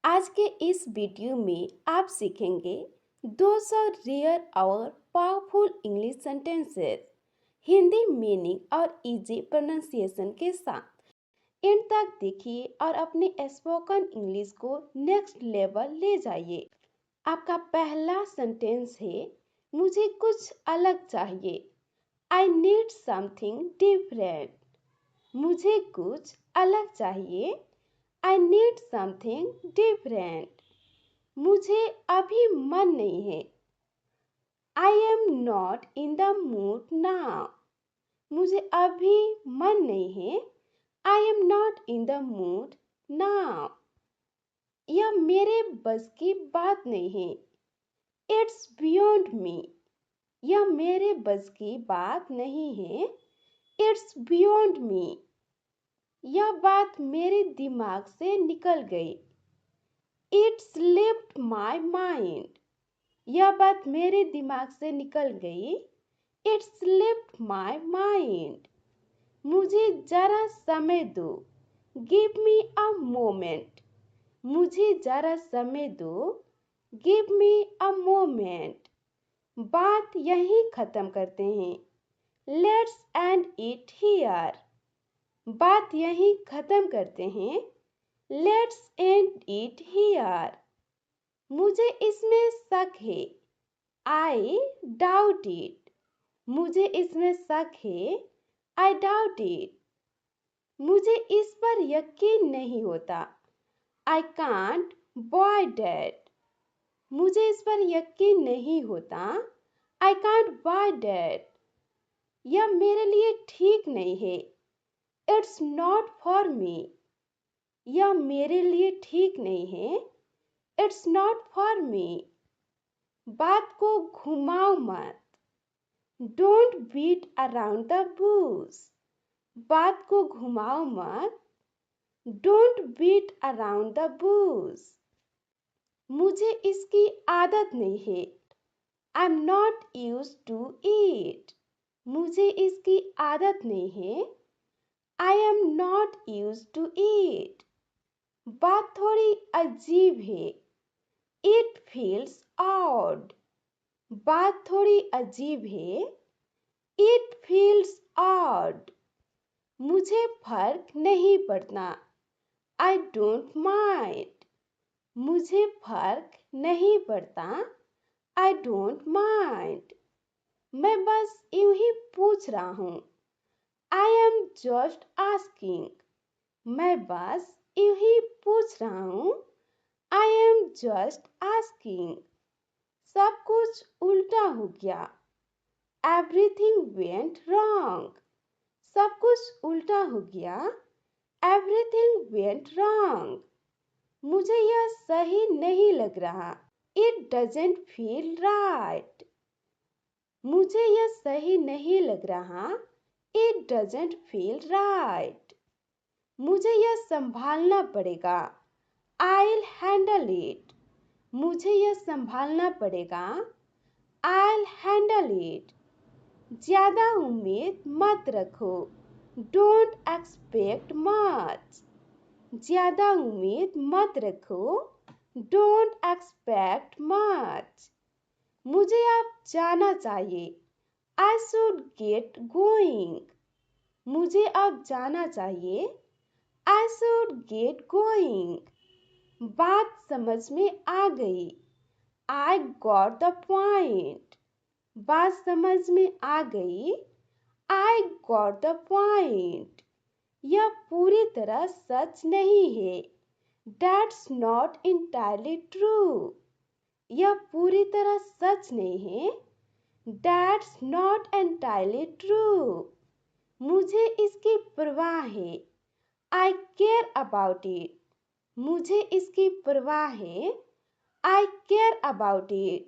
आज के इस वीडियो में आप सीखेंगे 200 रेयर और powerful English sentences Hindi meaning और इजी प्रोनाउंसिएशन के साथ। एंड तक देखिए और अपने स्पोकन इंग्लिश को नेक्स्ट लेवल ले जाइए। आपका पहला सेंटेंस है, मुझे कुछ अलग चाहिए। I need something different. मुझे कुछ अलग चाहिए। I need something different. मुझे अभी मन नहीं है। I am not in the mood now. मुझे अभी मन नहीं है। I am not in the mood now. यह मेरे बस की बात नहीं है। It's beyond me. यह मेरे बस की बात नहीं है। It's beyond me. यह बात मेरे दिमाग से निकल गई। It slipped my mind. यह बात मेरे दिमाग से निकल गई। It slipped my mind. मुझे जरा समय दो। Give me a moment. मुझे जरा समय दो। Give me a moment. बात यहीं खत्म करते हैं। Let's end it here. बात यहीं खत्म करते हैं। Let's end it here. मुझे इसमें शक है। I doubt it. मुझे इसमें शक है। I doubt it. मुझे इस पर यकीन नहीं होता। I can't buy that. मुझे इस पर यकीन नहीं होता। I can't buy that. यह मेरे लिए ठीक नहीं है। It's not for me. यह मेरे लिए ठीक नहीं है। It's not for me. बात को घुमाओ मत। Don't beat around the bush. बात को घुमाओ मत। Don't beat around the bush. मुझे इसकी आदत नहीं है। I am not used to it. मुझे इसकी आदत नहीं है। I am not used to it. बात थोड़ी अजीब है। It feels odd. बात थोड़ी अजीब है। It feels odd. मुझे फर्क नहीं पड़ता। I don't mind. मुझे फर्क नहीं पड़ता। I don't mind. मैं बस यूं ही पूछ रहा हूँ। I am just asking. मैं बस यूं ही पूछ रहा हूँ। I am just asking. सब कुछ उल्टा हो गया। Everything went wrong. सब कुछ उल्टा हो गया। Everything went wrong. मुझे यह सही नहीं लग रहा। It doesn't feel right. मुझे यह सही नहीं लग रहा। It doesn't feel right. मुझे यह संभालना पड़ेगा। I'll handle it. मुझे यह संभालना पड़ेगा। I'll handle it. ज्यादा उम्मीद मत रखो। Don't expect much। ज्यादा उम्मीद मत रखो। Don't expect much। मुझे अब जाना चाहिए। I should get going। मुझे अब जाना चाहिए। I should get going। बात समझ में आ गई। I got the point। बात समझ में आ गई। I got the point। यह पूरी तरह सच नहीं है। That's not entirely true। यह पूरी तरह सच नहीं है। That's not entirely true। मुझे इसकी परवाह है। I care about it। मुझे इसकी परवाह है। I care about it।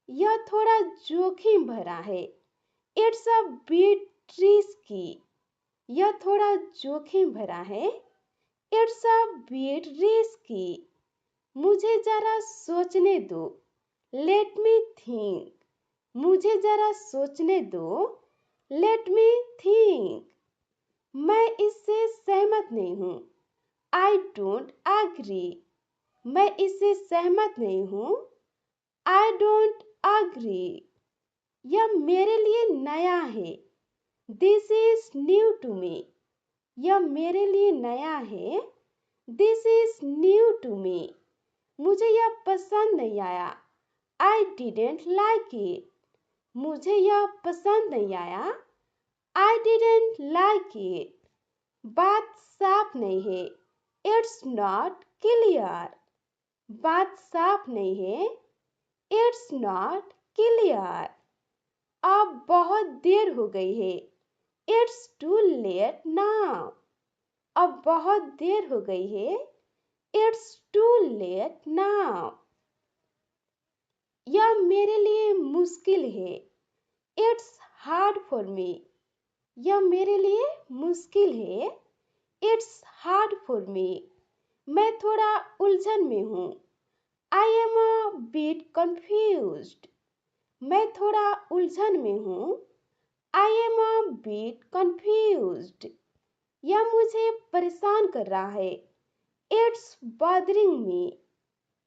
यह थोड़ा जोखिम भरा है। It's a bit risky। यह थोड़ा जोखिम भरा है। It's a bit risky। मुझे जरा सोचने दो। Let me think। मुझे जरा सोचने दो। Let me think। मैं इससे सहमत नहीं हूँ। I don't agree। मैं इससे सहमत नहीं हूँ। I don't agree. यह मेरे लिए नया है। This is new to me. यह मेरे लिए नया है। This is new to me. मुझे यह पसंद नहीं आया। I didn't like it. मुझे यह पसंद नहीं आया। I didn't like it. बात साफ नहीं है। It's not clear. बात साफ नहीं है। It's not clear. अब बहुत देर हो गई है। It's too late now. अब बहुत देर हो गई है। It's too late now. यह मेरे लिए मुश्किल है। It's hard for me. यह मेरे लिए मुश्किल है। It's hard for me. मैं थोड़ा उलझन में हूँ। I am a bit confused. मैं थोड़ा उलझन में हूँ। I am a bit confused. यह मुझे परेशान कर रहा है। It's bothering me.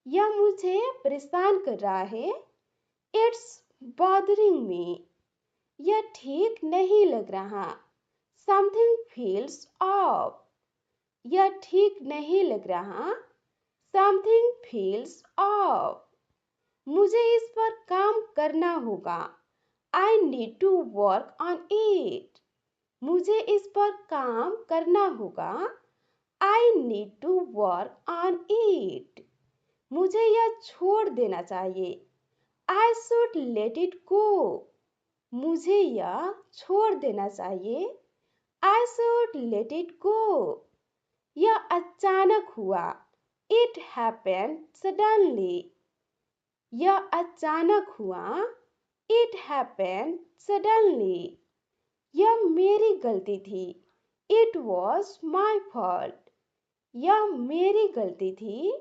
यह मुझे परेशान कर रहा है। It's bothering me. यह ठीक नहीं लग रहा। Something feels off. यह ठीक नहीं लग रहा। Something feels off. मुझे इस पर काम करना होगा। I need to work on it. मुझे इस पर काम करना होगा। I need to work on it. मुझे यह छोड़ देना चाहिए। I should let it go. मुझे यह छोड़ देना चाहिए। I should let it go. यह अचानक हुआ। It happened suddenly. यह अचानक हुआ। It happened suddenly. यह मेरी गलती थी। It was my fault. यह मेरी गलती थी।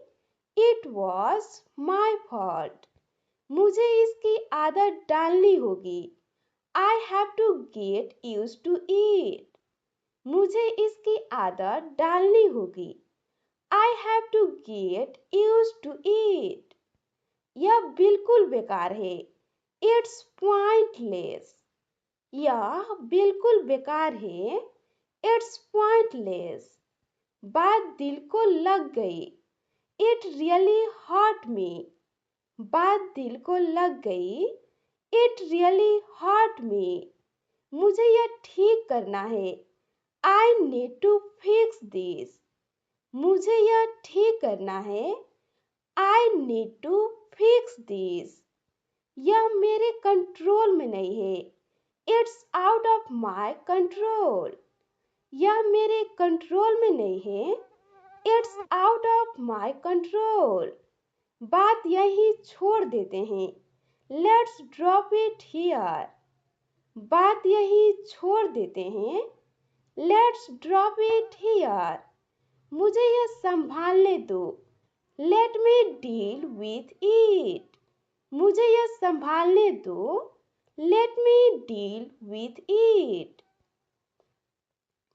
It was my fault. मुझे इसकी आदत डालनी होगी। I have to get use to it. मुझे इसकी आदत डालनी होगी। I have to get use to it. यह बिल्कुल बेकार है। It's pointless. यह बिल्कुल बेकार है। It's pointless. बात दिल को लग गई। It really hurt me. बात दिल को लग गई। It really hurt me. मुझे यह ठीक करना है। I need to fix this. मुझे यह ठीक करना है। I need to fix this. यह मेरे कंट्रोल में नहीं है। It's out of my control. यह मेरे कंट्रोल में नहीं है। It's out of my control. बात यहीं छोड़ देते हैं। Let's drop it here. बात यहीं छोड़ देते हैं। Let's drop it here. मुझे यह संभालने दो। Let me deal with it. मुझे यह संभालने दो। Let me deal with it.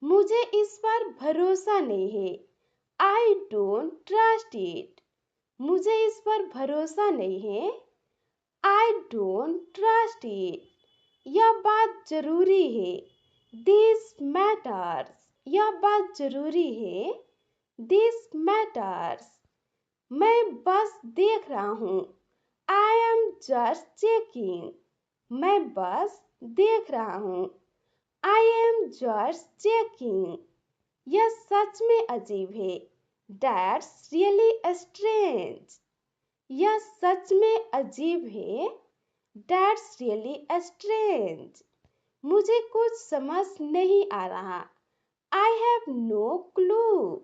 मुझे इस पर भरोसा नहीं है। I don't trust it. मुझे इस पर भरोसा नहीं है। I don't trust it. यह बात जरूरी है। This matters. यह बात जरूरी है। This matters. मैं बस देख रहा हूँ। I am just checking. मैं बस देख रहा हूँ। I am just checking. यह सच में अजीब है। That's really strange. यह सच में अजीब है। That's really strange. मुझे कुछ समझ नहीं आ रहा। I have no clue.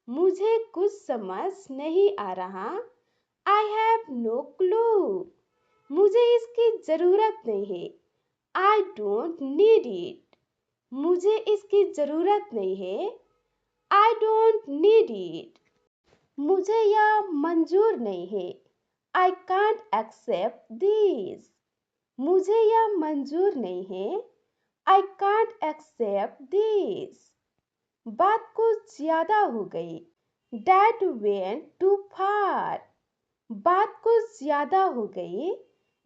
मुझे कुछ समझ नहीं आ रहा। I have no clue. मुझे इसकी जरूरत नहीं है। I don't need it. मुझे इसकी जरूरत नहीं है। I don't need it. मुझे यह मंजूर नहीं है। I can't accept this. मुझे यह मंजूर नहीं है। I can't accept this. बात कुछ ज्यादा हो गई। That went too far. बात कुछ ज्यादा हो गई.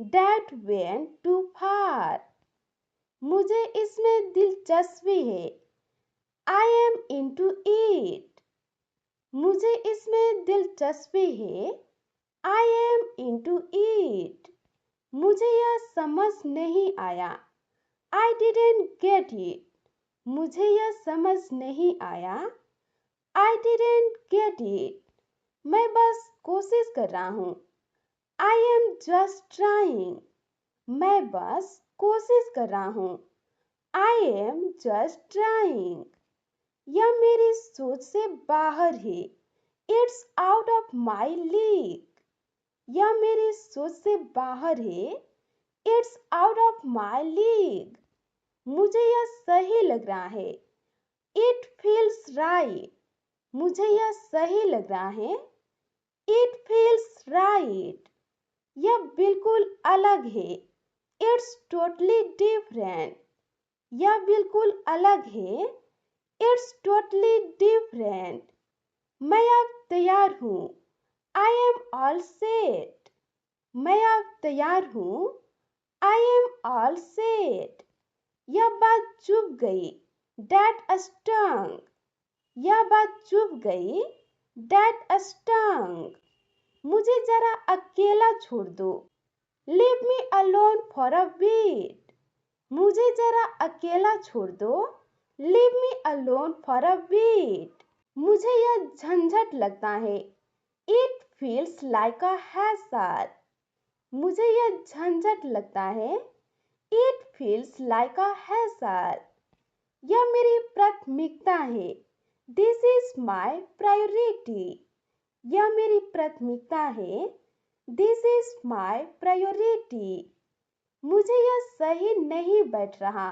That went too far. मुझे इसमें दिलचस्पी है. I am into it. मुझे इसमें दिलचस्पी है. I am into it. मुझे यह समझ नहीं आया. I didn't get it. मुझे यह समझ नहीं आया. I didn't get it. मैं बस कोशिश कर रहा हूँ. I am just trying. मैं बस कोशिश कर रहा हूँ. I am just trying. यह मेरी सोच से बाहर है. It's out of my league. यह मेरी सोच से बाहर है. It's out of my league. मुझे यह सही लग रहा है. It feels right. मुझे यह सही लग रहा है. It feels right. यह बिल्कुल अलग है. It's totally different. यह बिल्कुल अलग है. It's totally different. मैं अब तैयार हूँ. I am all set. मैं अब तैयार हूँ. I am all set. यह बात चुभ गई. That stung. यह बात चुभ गई. That stung. मुझे जरा अकेला छोड़ दो. Leave me alone for a bit. मुझे जरा अकेला छोड़ दो. Leave me alone for a bit. मुझे यह झंझट लगता है. It feels like a hassle. मुझे यह झंझट लगता है. It feels like a hassle. यह मेरी प्राथमिकता है. This is my priority. यह मेरी प्राथमिकता है. This is my priority. मुझे यह सही नहीं बैठ रहा.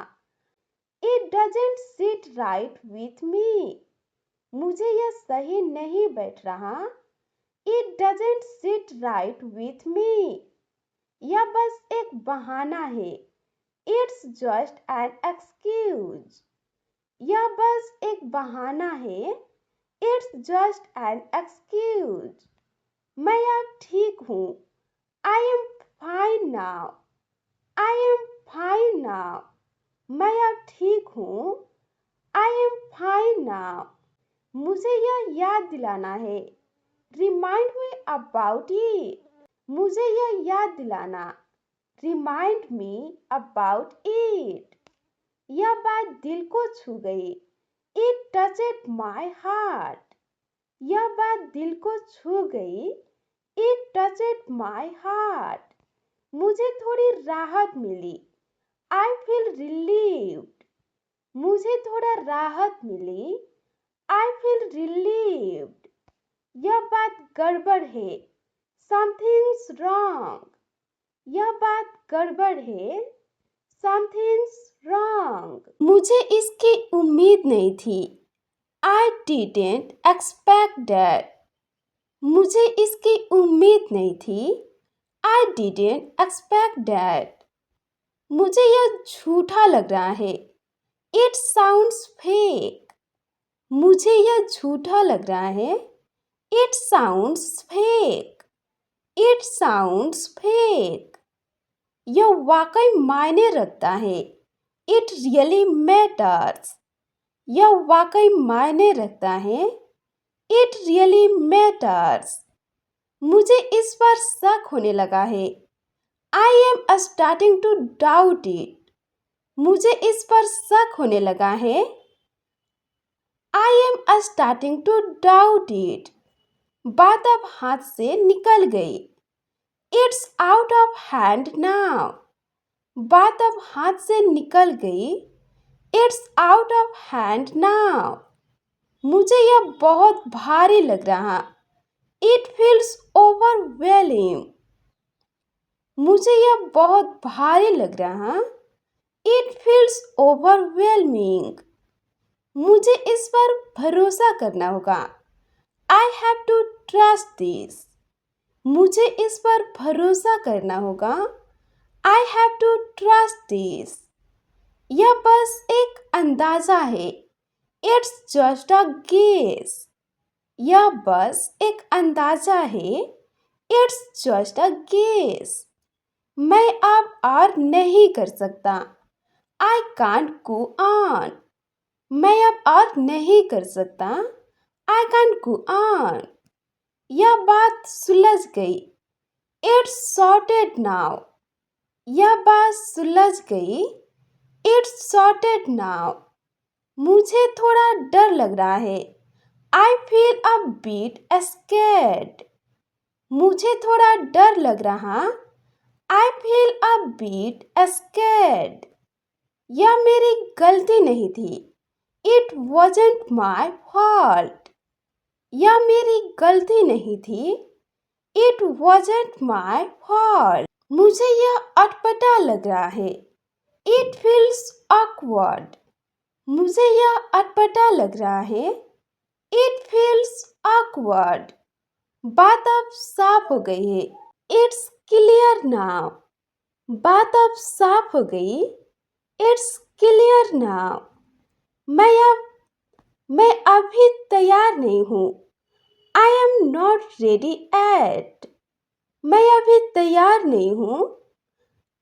It doesn't sit right with me. मुझे यह सही नहीं बैठ रहा. It doesn't sit right with me. यह बस एक बहाना है. It's just an excuse. यह बस एक बहाना है. It's just an excuse. मैं अब ठीक हूँ. I am fine now. I am fine now. मैं अब ठीक हूँ. I am fine now. मुझे यह याद दिलाना है. Remind me about it. मुझे यह याद दिलाना. Remind me about it. यह बात दिल को छू गई. It touched my heart. यह बात दिल को छू गई. It touched my heart. मुझे थोड़ी राहत मिली. I feel relieved. मुझे थोड़ा राहत मिली. I feel relieved. यह बात गड़बड़ है. Something's wrong. यह बात गड़बड़ है. Something's wrong. मुझे इसकी उम्मीद नहीं थी. I didn't expect that. मुझे इसकी उम्मीद नहीं थी. I didn't expect that. मुझे यह झूठा लग रहा है. It sounds fake. मुझे यह झूठा लग रहा है. It sounds fake. It sounds fake. यह वाकई मायने रखता है. It really matters. यह वाकई मायने रखता है. It really matters. मुझे इस पर शक होने लगा है. I am starting to doubt it. मुझे इस पर शक होने लगा है. I am starting to doubt it. बात अब हाथ से निकल गई. It's out of hand now. बात अब हाथ से निकल गई. It's out of hand now. मुझे यह बहुत भारी लग रहा. It feels overwhelming. मुझे यह बहुत भारी लग रहा. It feels overwhelming. मुझे इस पर भरोसा करना होगा. I have to trust this. मुझे इस पर भरोसा करना होगा. I have to trust this. यह बस एक अंदाजा है. It's just a guess. यह बस एक अंदाजा है। It's just a guess. मैं अब और नहीं कर सकता। I can't go on. मैं अब और नहीं कर सकता। I can't go on. यह बात सुलझ गई। It's sorted now. यह बात सुलझ गई। It's sorted now. मुझे थोड़ा डर लग रहा है। I feel a bit scared. मुझे थोड़ा डर लग रहा। I feel a bit scared. यह मेरी गलती नहीं थी। It wasn't my fault. यह मेरी गलती नहीं थी। It wasn't my fault. मुझे यह अटपटा लग रहा है। It feels awkward. मुझे यह अटपटा लग रहा है। It feels awkward. बात अब साफ हो गई है। It's clear now. बात अब साफ हो गई। It's clear now. मैं अभी तैयार नहीं हूँ। I am not ready eight. मैं अभी तैयार नहीं हूँ।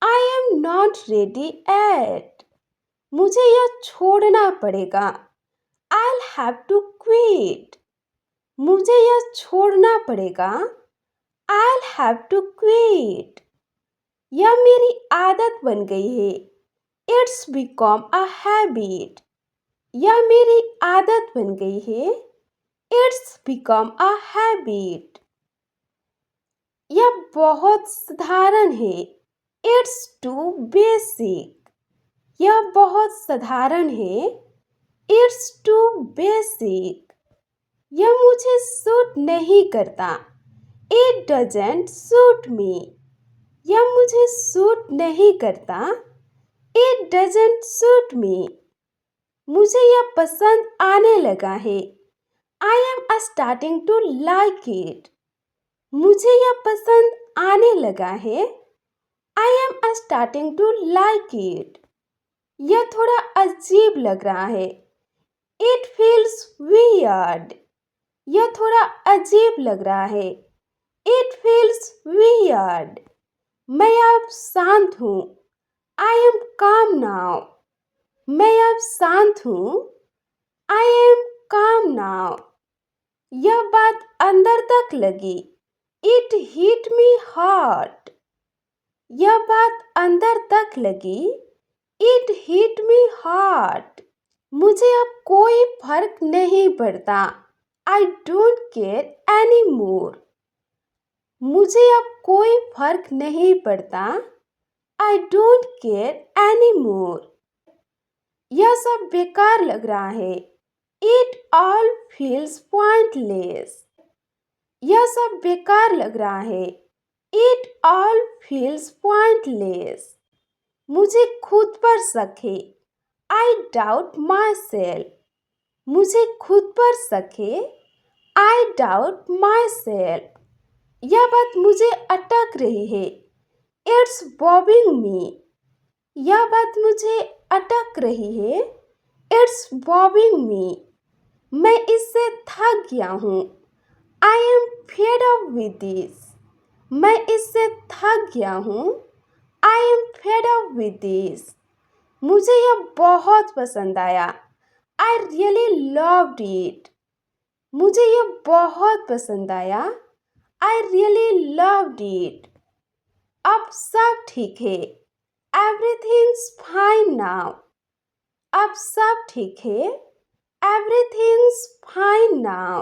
I am not ready eight. मुझे यह छोड़ना पड़ेगा। I'll have to quit. मुझे यह छोड़ना पड़ेगा। I'll have to quit. यह मेरी आदत बन गई है। It's become a habit. यह मेरी आदत बन गई है। It's become a habit. यह बहुत साधारण है। It's too basic. यह बहुत साधारण है। It's too basic. यह मुझे सूट नहीं करता। It doesn't suit me. यह मुझे सूट नहीं करता। It doesn't suit me. मुझे यह पसंद आने लगा है। I am starting to like it. मुझे यह पसंद आने लगा है। I am starting to like it. यह थोड़ा अजीब लग रहा है। It feels weird. यह थोड़ा अजीब लग रहा है। It feels weird. मैं अब शांत हूँ। I am calm now. मैं अब शांत हूँ। I am calm now. यह बात अंदर तक लगी। It hit me hard. यह बात अंदर तक लगी। It hit me hard. मुझे अब कोई फर्क नहीं पड़ता। I don't care anymore. मुझे अब कोई फर्क नहीं पड़ता। I don't care anymore. यह सब बेकार लग रहा है। It all feels pointless. यह सब बेकार लग रहा है। It all feels pointless. मुझे खुद पर शक है। I doubt myself. मुझे खुद पर शक है। I doubt myself. यह बात मुझे अटक रही है। It's bothering me. यह बात मुझे अटक रही है। It's bothering me. मैं इससे थक गया हूँ। I am fed up with this. मैं इससे थक गया हूँ। I am fed up with this. मुझे यह बहुत पसंद आया। I really loved it. मुझे यह बहुत पसंद आया। I really loved it. अब सब ठीक है। Everything's fine now. अब सब ठीक है। Everything's fine now.